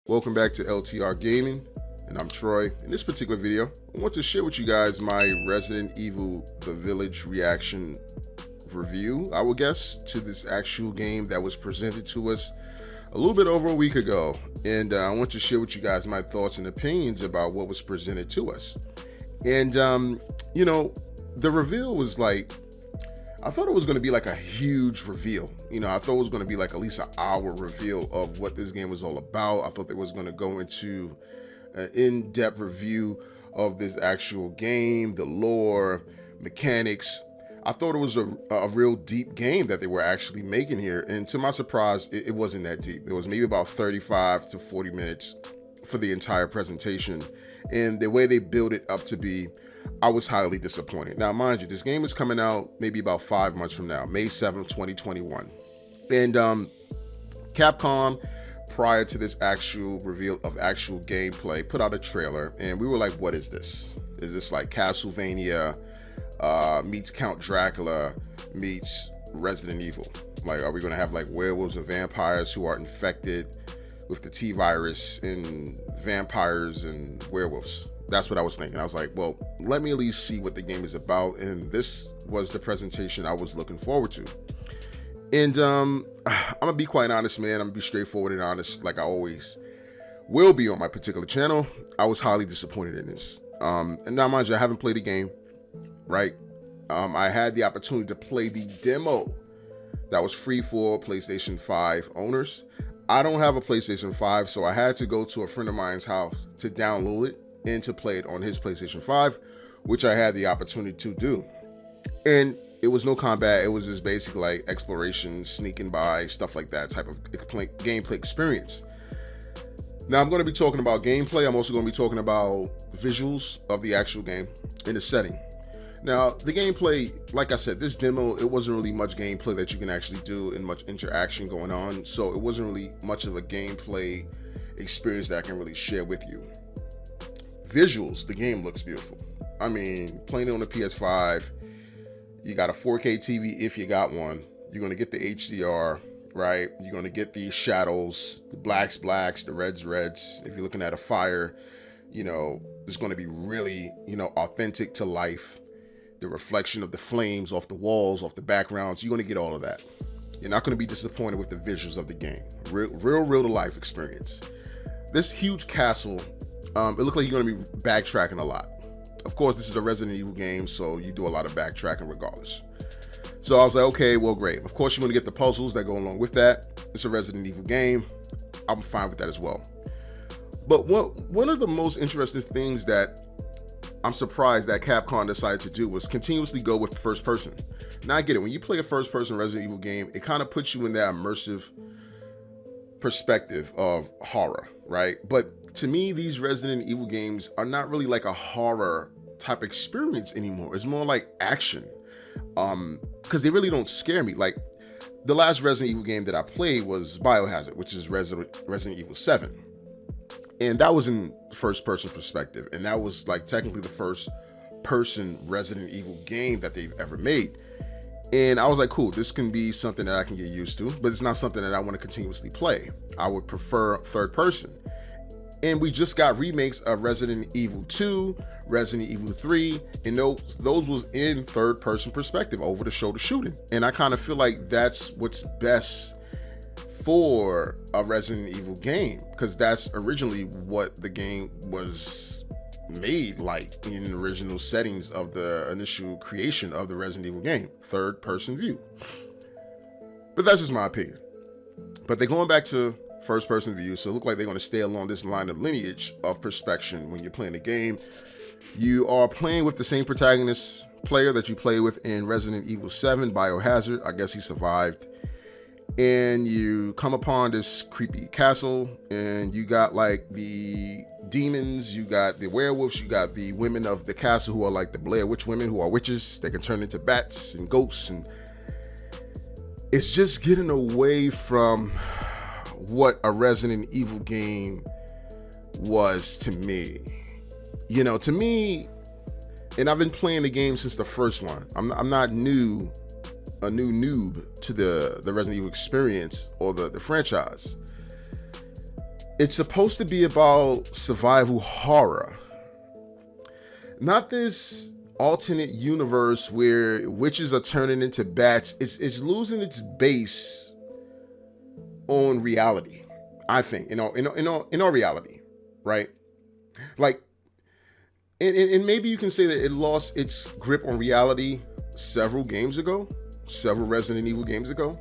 Welcome back to LTR Gaming, and I'm Troy. In this particular video, I want to share with you guys my Resident Evil The Village reaction review, I would guess, to this actual game that was presented to us a little bit over a week ago. And I want to share with you guys my thoughts and opinions about what was presented to us. And, the reveal was like, I thought it was going to be like a huge reveal. I thought it was going to be like at least an hour reveal of what this game was all about. I thought they was going to go into an in-depth review of this actual game, the lore, mechanics. I thought it was a real deep game that they were actually making here. And to my surprise, it wasn't that deep. It was maybe about 35 to 40 minutes for the entire presentation. And the way they built it up to be, I was highly disappointed. Now, mind you, this game is coming out maybe about 5 months from now, May 7th, 2021. And Capcom, prior to this actual reveal of actual gameplay, put out a trailer, and we were like, what is this? Is this like Castlevania meets Count Dracula meets Resident Evil? Like, are we gonna have like werewolves and vampires who are infected with the T virus, and vampires and werewolves? That's what I was thinking. I was like, well, let me at least see what the game is about. And this was the presentation I was looking forward to. And I'm gonna be quite honest, man. I'm gonna be straightforward and honest, like I always will be on my particular channel. I was highly disappointed in this. And now, mind you, I haven't played the game, right? I had the opportunity to play the demo that was free for PlayStation 5 owners. I don't have a PlayStation 5, so I had to go to a friend of mine's house to download it and to play it on his PlayStation 5, which I had the opportunity to do. And it was no combat. It was just basically like exploration, sneaking by, stuff like that type of gameplay experience. Now, I'm going to be talking about gameplay. I'm also going to be talking about visuals of the actual game and the setting. Now, the gameplay, like I said, this demo, it wasn't really much gameplay that you can actually do and much interaction going on. So it wasn't really much of a gameplay experience that I can really share with you. Visuals, the game looks beautiful. I mean, playing it on the PS5, you got a 4K TV if you got one. You're going to get the HDR, right? You're going to get the shadows, the blacks, the reds. If you're looking at a fire, it's going to be really, authentic to life. The reflection of the flames off the walls, off the backgrounds, you're going to get all of that. You're not going to be disappointed with the visuals of the game. Real to life experience. This huge castle, it looked like you're going to be backtracking a lot. Of course, this is a Resident Evil game, so you do a lot of backtracking regardless. So I was like, okay, well, great. Of course, you're going to get the puzzles that go along with that. It's a Resident Evil game. I'm fine with that as well. But one of the most interesting things that I'm surprised that Capcom decided to do was continuously go with first person. Now, I get it. When you play a first person Resident Evil game, it kind of puts you in that immersive perspective of horror, right? But to me, these Resident Evil games are not really like a horror type experience anymore. It's more like action, because they really don't scare me. Like, the last Resident Evil game that I played was Biohazard, which is Resident Evil 7. And that was in first person perspective. And that was like technically the first person Resident Evil game that they've ever made. And I was like, cool, this can be something that I can get used to, but it's not something that I want to continuously play. I would prefer third person. And we just got remakes of Resident Evil 2, Resident Evil 3, and those was in third person perspective, over the shoulder shooting. And I kind of feel like that's what's best for a Resident Evil game, because that's originally what the game was made like in the original settings of the initial creation of the Resident Evil game, third person view. But that's just my opinion. But they're going back to first person view, so it looks like they're going to stay along this line of lineage of perspection. When you're playing the game, you are playing with the same protagonist player that you play with in Resident Evil 7 Biohazard. I guess he survived. And you come upon this creepy castle, and you got like the demons, you got the werewolves, you got the women of the castle who are like the Blair Witch women, who are witches. They can turn into bats and ghosts, and it's just getting away from what a Resident Evil game was to me. To me, and I've been playing the game since the first one. I'm not a new noob to the Resident Evil experience or the franchise. It's supposed to be about survival horror. Not this alternate universe where witches are turning into bats. It's losing its base on reality, I think, in all reality, right? Like, and maybe you can say that it lost its grip on reality several Resident Evil games ago.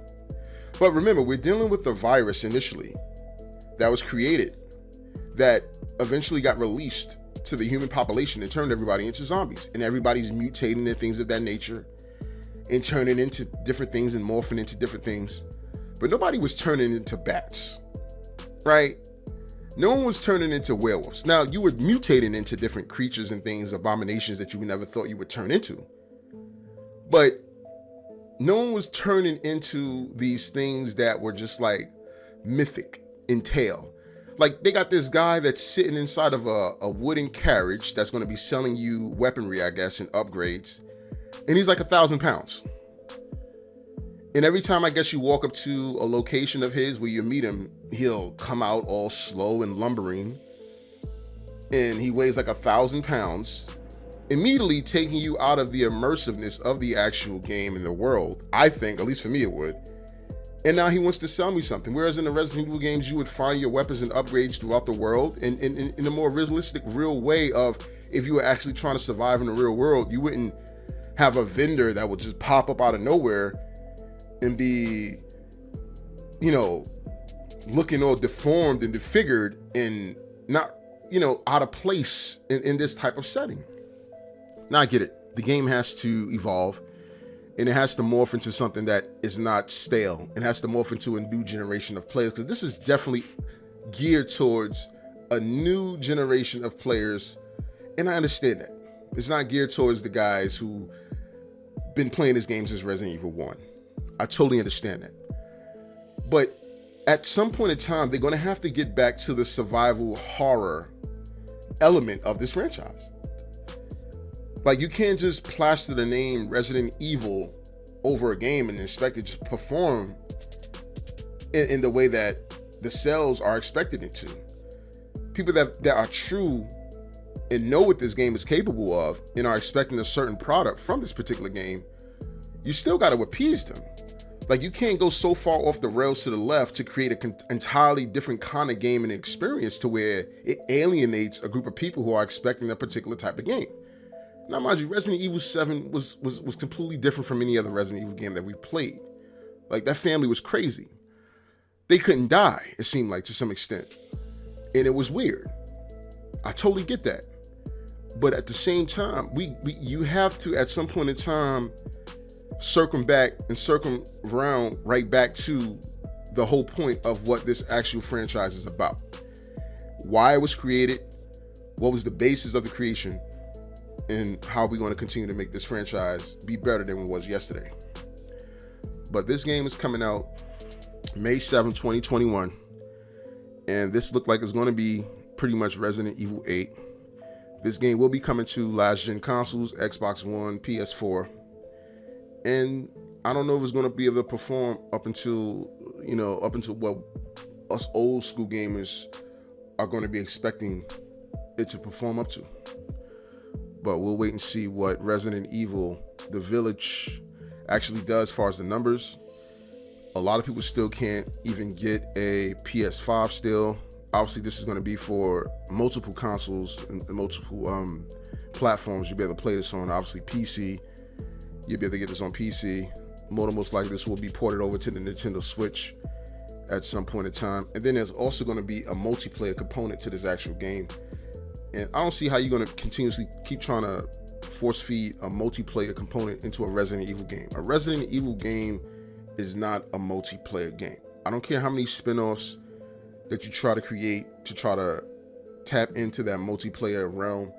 But remember, we're dealing with the virus initially that was created, that eventually got released to the human population and turned everybody into zombies. And everybody's mutating and things of that nature and turning into different things and morphing into different things. But nobody was turning into bats, right? No one was turning into werewolves. Now, you were mutating into different creatures and things, abominations that you never thought you would turn into. But no one was turning into these things that were just like mythic in tale. Like, they got this guy that's sitting inside of a wooden carriage that's going to be selling you weaponry, I guess, and upgrades. And he's like 1,000 pounds. And every time I guess you walk up to a location of his where you meet him, he'll come out all slow and lumbering. And he weighs like 1,000 pounds, immediately taking you out of the immersiveness of the actual game in the world. I think, at least for me, it would. And now he wants to sell me something. Whereas in the Resident Evil games, you would find your weapons and upgrades throughout the world. And in a more realistic, real way of, if you were actually trying to survive in the real world, you wouldn't have a vendor that would just pop up out of nowhere and be, you know, looking all deformed and disfigured and not, you know, out of place in this type of setting. Now I get it. The game has to evolve, and it has to morph into something that is not stale. It has to morph into a new generation of players, because this is definitely geared towards a new generation of players. And I understand that. It's not geared towards the guys who been playing this game since Resident Evil 1. I totally understand that. But at some point in time, they're going to have to get back to the survival horror element of this franchise. Like, you can't just plaster the name Resident Evil over a game and expect it to perform in the way that the sales are expected it to. People that are true and know what this game is capable of and are expecting a certain product from this particular game, you still got to appease them. Like, you can't go so far off the rails to the left to create an entirely different kind of game and experience to where it alienates a group of people who are expecting a particular type of game. Now, mind you, Resident Evil 7 was completely different from any other Resident Evil game that we played. Like, that family was crazy. They couldn't die, it seemed like, to some extent. And it was weird. I totally get that. But at the same time, you have to, at some point in time, circum around right back to the whole point of what this actual franchise is about. Why it was created, what was the basis of the creation, and how we're going to continue to make this franchise be better than it was yesterday. But this game is coming out May 7, 2021. And this looked like it's going to be pretty much Resident Evil 8. This game will be coming to last gen consoles, Xbox One, PS4. And I don't know if it's going to be able to perform up until what us old school gamers are going to be expecting it to perform up to. But we'll wait and see what Resident Evil, the Village, actually does as far as the numbers. A lot of people still can't even get a PS5 still. Obviously, this is going to be for multiple consoles and multiple platforms you'll be able to play this on. Obviously, PC. You'll be able to get this on PC. More than most likely, this will be ported over to the Nintendo Switch at some point in time. And then there's also going to be a multiplayer component to this actual game. And I don't see how you're going to continuously keep trying to force feed a multiplayer component into a Resident Evil game. A Resident Evil game is not a multiplayer game. I don't care how many spin-offs that you try to create to try to tap into that multiplayer realm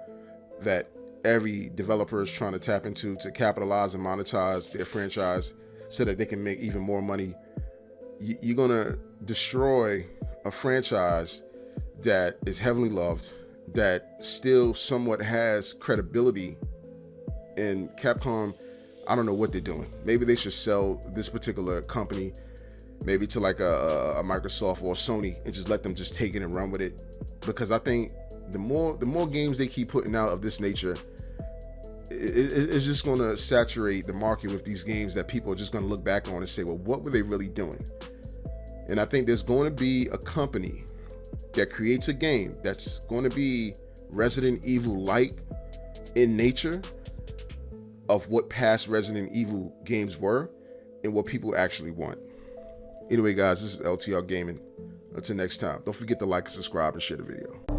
that every developer is trying to tap into to capitalize and monetize their franchise so that they can make even more money. You're going to destroy a franchise that is heavily loved, that still somewhat has credibility. And Capcom, I don't know what they're doing. Maybe they should sell this particular company maybe to like a Microsoft or Sony, and just let them just take it and run with it. Because I think the more games they keep putting out of this nature, it's just going to saturate the market with these games that people are just going to look back on and say, well, what were they really doing? And I think there's going to be a company that creates a game that's going to be Resident Evil-like in nature of what past Resident Evil games were and what people actually want. Anyway, guys, this is LTR Gaming. Until next time, don't forget to like and subscribe and share the video.